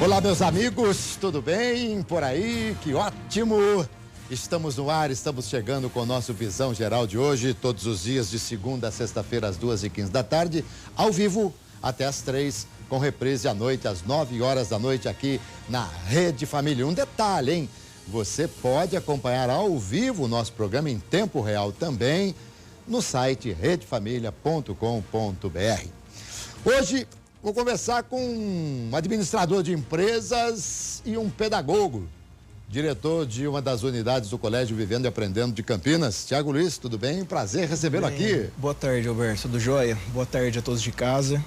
Olá, meus amigos, tudo bem por aí? Que ótimo! Estamos no ar, estamos chegando com o nosso Visão Geral de hoje, todos os dias de segunda a sexta-feira às 2h15 da tarde, ao vivo até às 3, com reprise à noite às 9 horas da noite aqui na Rede Família. Um detalhe, hein? Você pode acompanhar ao vivo o nosso programa em tempo real também no site redefamilia.com.br. Hoje vou conversar com um administrador de empresas e um pedagogo, diretor de uma das unidades do Colégio Vivendo e Aprendendo de Campinas. Tiago Luiz, tudo bem? Prazer recebê-lo aqui. Boa tarde, Alberto. Tudo jóia? Boa tarde a todos de casa.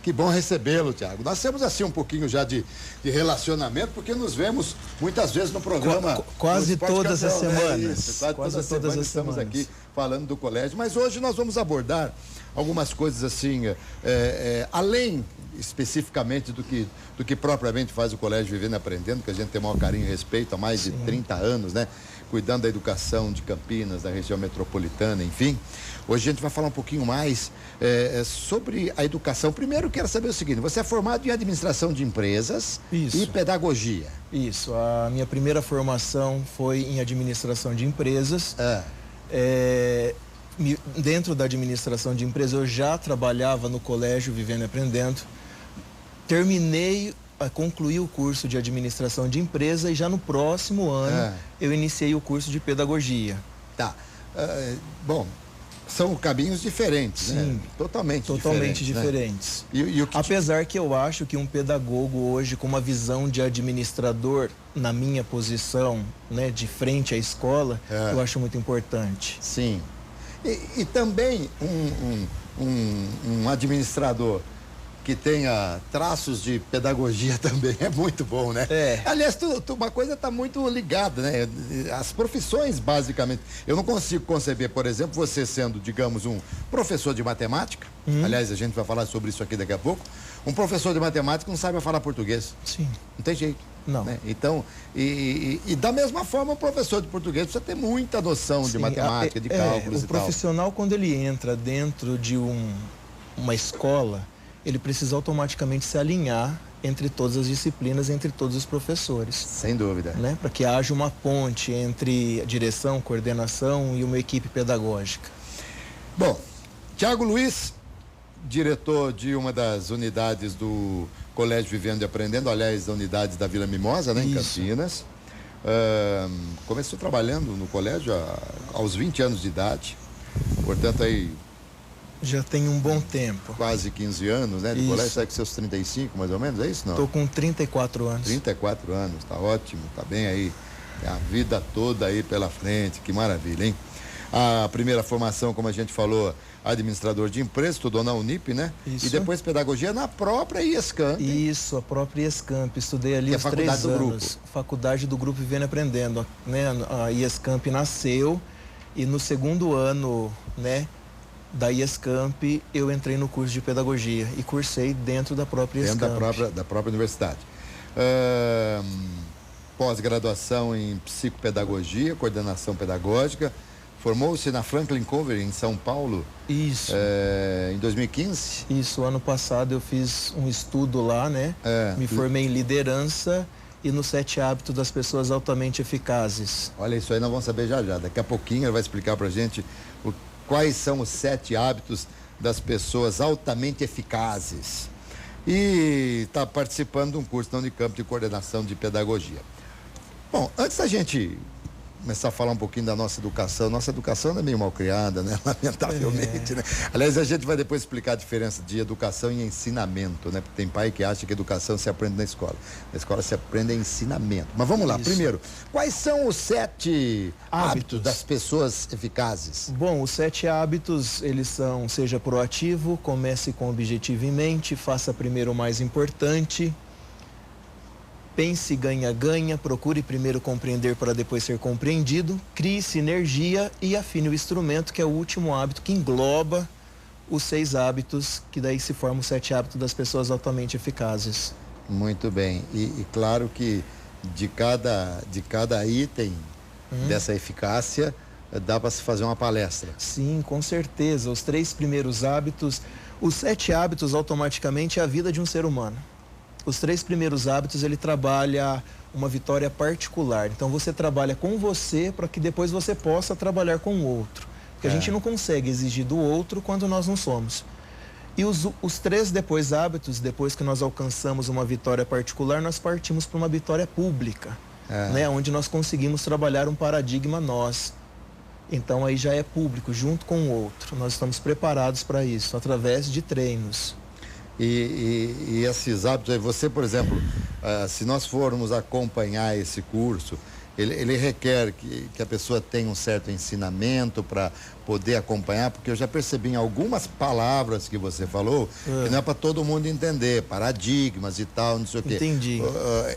Que bom recebê-lo, Tiago. Nós temos assim um pouquinho já de relacionamento, porque nos vemos muitas vezes no programa. Quase todas as semanas. Quase todas as semanas estamos aqui falando do colégio. Mas hoje nós vamos abordar algumas coisas assim, além especificamente do que propriamente faz o Colégio Vivendo e Aprendendo, que a gente tem o maior carinho e respeito há mais de 30 anos, né? Cuidando da educação de Campinas, da região metropolitana, enfim. Hoje a gente vai falar um pouquinho mais sobre a educação. Primeiro, quero saber o seguinte: você é formado em administração de empresas e pedagogia. Isso, a minha primeira formação foi em administração de empresas. Dentro da administração de empresas eu já trabalhava no Colégio Vivendo e Aprendendo. Concluí o curso de administração de empresa e já no próximo ano eu iniciei o curso de pedagogia. Tá. Bom, são caminhos diferentes, sim, né? Totalmente diferentes. Né? Apesar que eu acho que um pedagogo hoje com uma visão de administrador, na minha posição, né, de frente à escola, eu acho muito importante. Sim. E também um administrador que tenha traços de pedagogia também é muito bom, né? Aliás, uma coisa está muito ligada, né? As profissões, basicamente. Eu não consigo conceber, por exemplo, você sendo, digamos, um professor de matemática. Aliás, a gente vai falar sobre isso aqui daqui a pouco. Um professor de matemática não sabe falar português. Sim. Não tem jeito. Não. Né? Então, e da mesma forma, o professor de português precisa ter muita noção de matemática, de cálculos e tal. O profissional, quando ele entra dentro de uma escola, ele precisa automaticamente se alinhar entre todas as disciplinas, entre todos os professores. Sem dúvida. Né? Para que haja uma ponte entre a direção, coordenação e uma equipe pedagógica. Bom, Tiago Luiz, diretor de uma das unidades do Colégio Vivendo e Aprendendo, aliás, da unidade da Vila Mimosa, né, em Campinas. Começou trabalhando no colégio aos 20 anos de idade, portanto aí... Já tem um bom tempo. Quase 15 anos, né? De colégio, sai com seus 35, mais ou menos, é isso? Não? Estou com 34 anos. 34 anos, tá ótimo, tá bem aí. A vida toda aí pela frente, que maravilha, hein? A primeira formação, como a gente falou, administrador de empresa, estudou na Unip, né? Isso. E depois pedagogia na própria IESCamp. Isso, a própria IESCamp. Estudei ali os 3 anos. Faculdade do Grupo Vivendo e Aprendendo, né? A IESCamp nasceu e no segundo ano, né, da IESCamp, eu entrei no curso de pedagogia e cursei dentro da própria IESCamp. Dentro da própria universidade. Pós-graduação em psicopedagogia, coordenação pedagógica. Formou-se na Franklin Covey, em São Paulo. Isso. Em 2015. Isso, ano passado eu fiz um estudo lá, né? Me formei em liderança e nos 7 hábitos das pessoas altamente eficazes. Olha, isso aí nós vamos saber já. Daqui a pouquinho ele vai explicar pra gente quais são os 7 hábitos das pessoas altamente eficazes. E está participando de um curso da Unicamp de coordenação de pedagogia. Bom, antes da gente começar a falar um pouquinho da nossa educação é meio mal criada, né? Lamentavelmente, né? Aliás, a gente vai depois explicar a diferença de educação e ensinamento, né? Porque tem pai que acha que educação se aprende na escola. Na escola se aprende em ensinamento. Mas vamos lá, primeiro, quais são os 7 hábitos das pessoas eficazes? Bom, os 7 hábitos, eles são: seja proativo, comece com o objetivo em mente, faça primeiro o mais importante, pense ganha-ganha, procure primeiro compreender para depois ser compreendido, crie sinergia e afine o instrumento, que é o último hábito que engloba os 6 hábitos, que daí se formam os 7 hábitos das pessoas altamente eficazes. Muito bem. E claro que de cada item dessa eficácia dá para se fazer uma palestra. Sim, com certeza. Os 3 primeiros hábitos, os 7 hábitos automaticamente é a vida de um ser humano. Os 3 primeiros hábitos, ele trabalha uma vitória particular. Então, você trabalha com você para que depois você possa trabalhar com o outro. Porque a gente não consegue exigir do outro quando nós não somos. E os 3 hábitos, depois que nós alcançamos uma vitória particular, nós partimos para uma vitória pública, né? Onde nós conseguimos trabalhar um paradigma nós. Então aí já é público, junto com o outro. Nós estamos preparados para isso, através de treinos. E esses hábitos aí, você, por exemplo, se nós formos acompanhar esse curso, ele requer que a pessoa tenha um certo ensinamento para poder acompanhar, porque eu já percebi em algumas palavras que você falou que não é para todo mundo entender, paradigmas e tal, não sei o quê. Entendi.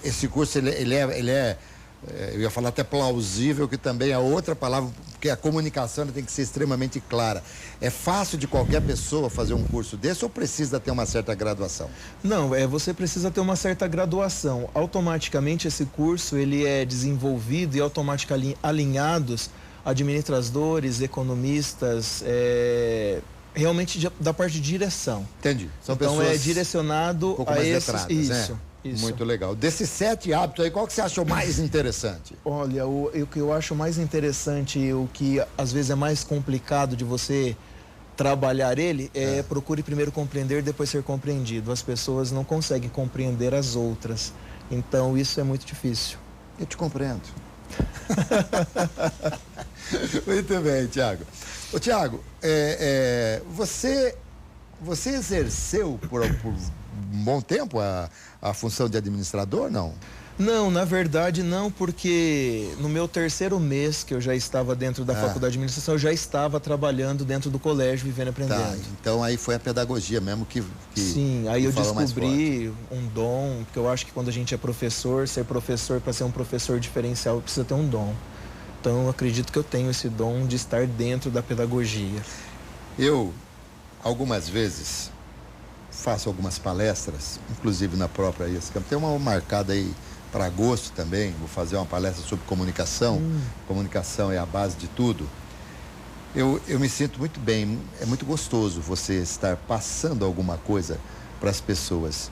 Esse curso, ele é eu ia falar até plausível, que também é outra palavra, porque a comunicação tem que ser extremamente clara. É fácil de qualquer pessoa fazer um curso desse ou precisa ter uma certa graduação? Não, você precisa ter uma certa graduação. Automaticamente esse curso ele é desenvolvido e automaticamente alinhados administradores, economistas, realmente da parte de direção. Entendi. São então pessoas direcionado um pouco a mais esses. letradas, Isso. Né? Isso. Muito legal. Desses 7 hábitos aí, qual que você achou mais interessante? Olha, o que eu acho mais interessante, o que às vezes é mais complicado de você trabalhar ele, procure primeiro compreender, depois ser compreendido. As pessoas não conseguem compreender as outras. Então, isso é muito difícil. Eu te compreendo. Muito bem, Tiago. Ô, Tiago, você exerceu por um bom tempo a função de administrador, não? Não, na verdade não, porque no meu 3º mês que eu já estava dentro da faculdade de administração, eu já estava trabalhando dentro do colégio Vivendo e Aprendendo. Tá, então aí foi a pedagogia mesmo que Sim, aí eu descobri um dom, porque eu acho que quando a gente é professor, ser professor, para ser um professor diferencial, precisa ter um dom. Então eu acredito que eu tenho esse dom de estar dentro da pedagogia. Eu, algumas vezes, faço algumas palestras, inclusive na própria IESCAMP. Tem uma marcada aí para agosto também, vou fazer uma palestra sobre comunicação. Comunicação é a base de tudo. Eu me sinto muito bem, é muito gostoso você estar passando alguma coisa para as pessoas.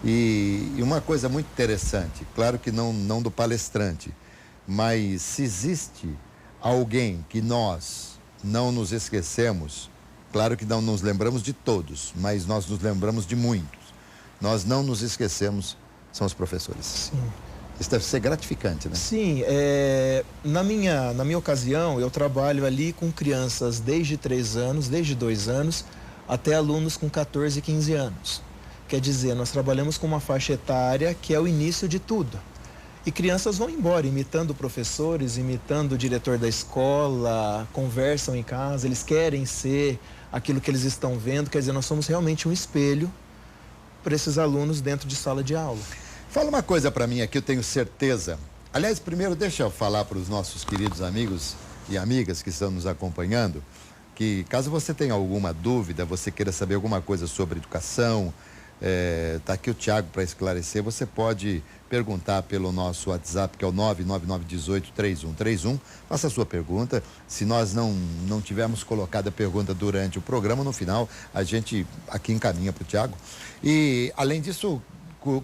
E uma coisa muito interessante, claro que não do palestrante, mas se existe alguém que nós não nos esquecemos, claro que não nos lembramos de todos, mas nós nos lembramos de muitos. Nós não nos esquecemos, são os professores. Sim. Isso deve ser gratificante, né? Sim, na minha ocasião, eu trabalho ali com crianças desde 3 anos, desde 2 anos, até alunos com 14 e 15 anos. Quer dizer, nós trabalhamos com uma faixa etária que é o início de tudo. E crianças vão embora, imitando professores, imitando o diretor da escola, conversam em casa, eles querem ser aquilo que eles estão vendo. Quer dizer, nós somos realmente um espelho para esses alunos dentro de sala de aula. Fala uma coisa para mim aqui, eu tenho certeza. Aliás, primeiro deixa eu falar para os nossos queridos amigos e amigas que estão nos acompanhando, que caso você tenha alguma dúvida, você queira saber alguma coisa sobre educação, tá aqui o Tiago para esclarecer, você pode perguntar pelo nosso WhatsApp, que é o 999183131, faça a sua pergunta. Se nós não tivermos colocado a pergunta durante o programa, no final a gente aqui encaminha para o Tiago. E além disso,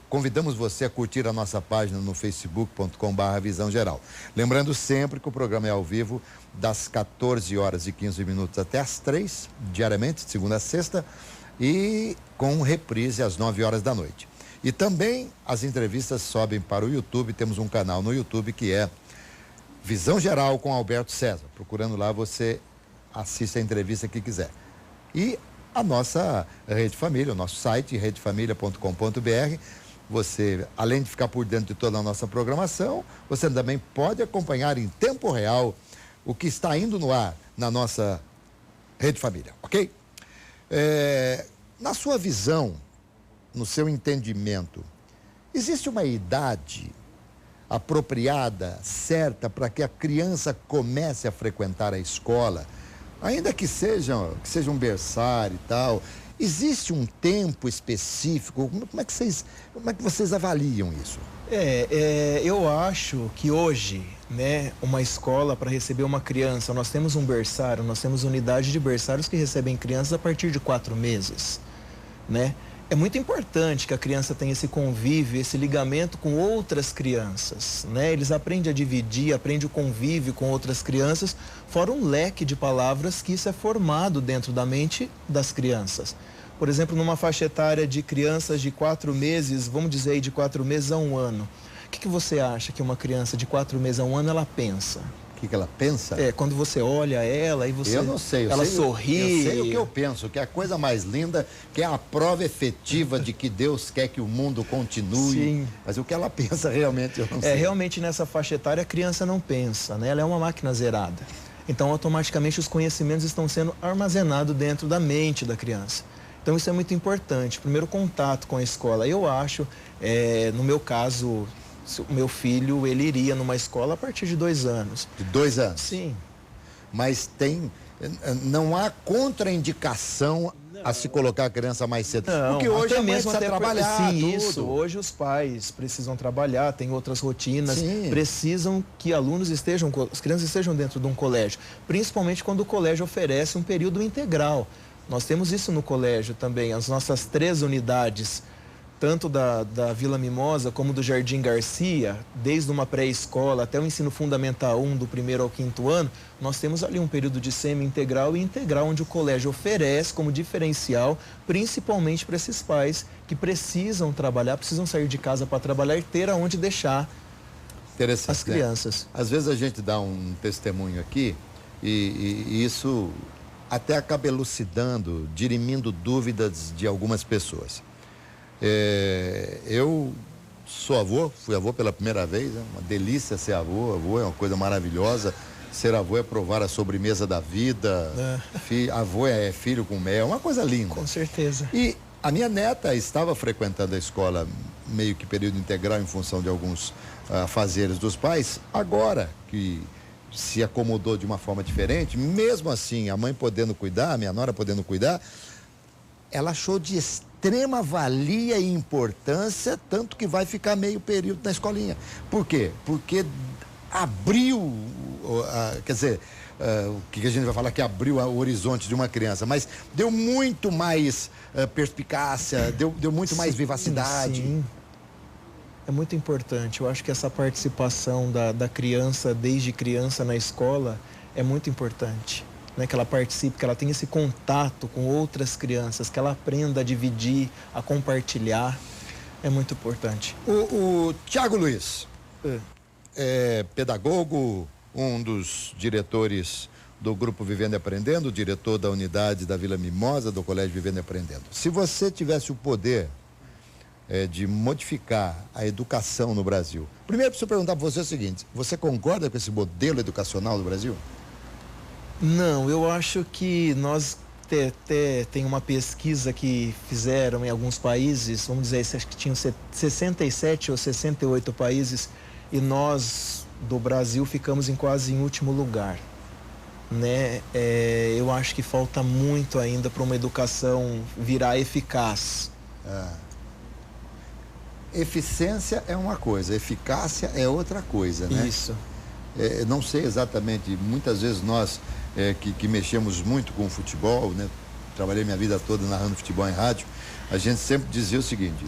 convidamos você a curtir a nossa página no facebook.com/Visão Geral. Lembrando sempre que o programa é ao vivo das 14h15 até as 3, diariamente, de segunda a sexta, e com reprise às 9h da noite. E também as entrevistas sobem para o YouTube, temos um canal no YouTube que é Visão Geral com Alberto César. Procurando lá, você assiste a entrevista que quiser. E a nossa Rede Família, o nosso site, redefamilia.com.br. Você, além de ficar por dentro de toda a nossa programação, você também pode acompanhar em tempo real o que está indo no ar na nossa Rede Família, ok? Na sua visão, no seu entendimento, existe uma idade apropriada, certa, para que a criança comece a frequentar a escola? Ainda que seja um berçário e tal, existe um tempo específico? Como é que vocês avaliam isso? Eu acho que hoje, né, uma escola para receber uma criança, nós temos um berçário, nós temos unidade de berçários que recebem crianças a partir de 4 meses, né? É muito importante que a criança tenha esse convívio, esse ligamento com outras crianças, né? Eles aprendem a dividir, aprendem o convívio com outras crianças, fora um leque de palavras que isso é formado dentro da mente das crianças. Por exemplo, numa faixa etária de crianças de 4 meses, vamos dizer aí de 4 meses a 1 ano, o que você acha que uma criança de 4 meses a 1 ano ela pensa? O que ela pensa? Quando você olha ela e você... Eu não sei. Ela sorri. Eu sei o que eu penso, que é a coisa mais linda, que é a prova efetiva de que Deus quer que o mundo continue. Sim. Mas o que ela pensa realmente eu não sei. Realmente nessa faixa etária a criança não pensa, né? Ela é uma máquina zerada. Então automaticamente os conhecimentos estão sendo armazenados dentro da mente da criança. Então isso é muito importante. Primeiro contato com a escola. Eu acho, no meu caso... O meu filho, ele iria numa escola a partir de 2 anos. De 2 anos? Sim. Mas não há contraindicação a se colocar a criança mais cedo? Não, porque hoje até a mãe mesmo precisa trabalhar, sim, tudo. isso. Hoje os pais precisam trabalhar, têm outras rotinas, sim. Precisam que as crianças estejam dentro de um colégio, principalmente quando o colégio oferece um período integral. Nós temos isso no colégio também, as nossas 3 unidades, tanto da Vila Mimosa como do Jardim Garcia, desde uma pré-escola até o ensino fundamental 1, do 1º ao 5º ano, nós temos ali um período de semi-integral e integral, onde o colégio oferece como diferencial, principalmente para esses pais que precisam trabalhar, precisam sair de casa para trabalhar e ter aonde deixar as crianças. Né? Às vezes a gente dá um testemunho aqui e isso até acaba elucidando, dirimindo dúvidas de algumas pessoas. Eu sou avô, fui avô pela primeira vez, é uma delícia ser avô é uma coisa maravilhosa. Ser avô é provar a sobremesa da vida, avô é filho com mel, é uma coisa linda. Com certeza. E a minha neta estava frequentando a escola meio que período integral em função de alguns afazeres dos pais, agora que se acomodou de uma forma diferente, mesmo assim, a mãe podendo cuidar, a minha nora podendo cuidar, ela achou de extrema valia e importância, tanto que vai ficar meio período na escolinha. Por quê? Porque abriu, o que a gente vai falar que abriu o horizonte de uma criança, mas deu muito mais perspicácia, deu muito mais vivacidade. Sim. É muito importante. Eu acho que essa participação da criança, desde criança na escola, é muito importante. Né, que ela participe, que ela tenha esse contato com outras crianças, que ela aprenda a dividir, a compartilhar, é muito importante. O Tiago Luiz é pedagogo, um dos diretores do Grupo Vivendo e Aprendendo, diretor da unidade da Vila Mimosa, do Colégio Vivendo e Aprendendo. Se você tivesse o poder de modificar a educação no Brasil, primeiro preciso perguntar para você o seguinte: você concorda com esse modelo educacional do Brasil? Não, eu acho que nós tem uma pesquisa que fizeram em alguns países, vamos dizer, acho que tinham 67 ou 68 países, e nós, do Brasil, ficamos quase em último lugar. Né? Eu acho que falta muito ainda para uma educação virar eficaz. Eficiência é uma coisa, eficácia é outra coisa, né? Isso. Não sei exatamente, muitas vezes nós que mexemos muito com o futebol, né? Trabalhei minha vida toda narrando futebol em rádio, a gente sempre dizia o seguinte: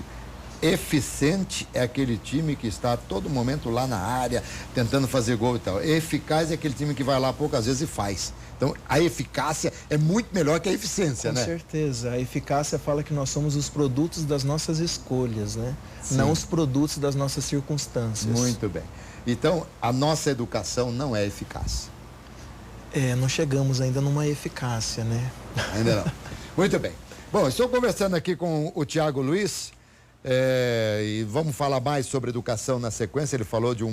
eficiente é aquele time que está a todo momento lá na área, tentando fazer gol e tal. Eficaz é aquele time que vai lá poucas vezes e faz. Então, a eficácia é muito melhor que a eficiência, né? Com certeza. A eficácia fala que nós somos os produtos das nossas escolhas, né? Sim. Não os produtos das nossas circunstâncias. Muito bem. Então, a nossa educação não é eficaz. Não chegamos ainda numa eficácia, né? Ainda não. Muito bem. Bom, estou conversando aqui com o Tiago Luiz, e vamos falar mais sobre educação na sequência. Ele falou de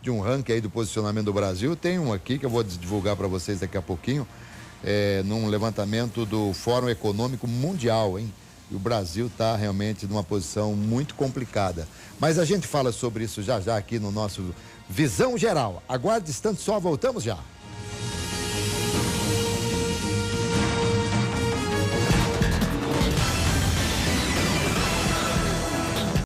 um ranking aí do posicionamento do Brasil. Tem um aqui que eu vou divulgar para vocês daqui a pouquinho, num levantamento do Fórum Econômico Mundial, hein? E o Brasil está realmente numa posição muito complicada. Mas a gente fala sobre isso já aqui no nosso Visão Geral. Aguarde instante só, voltamos já.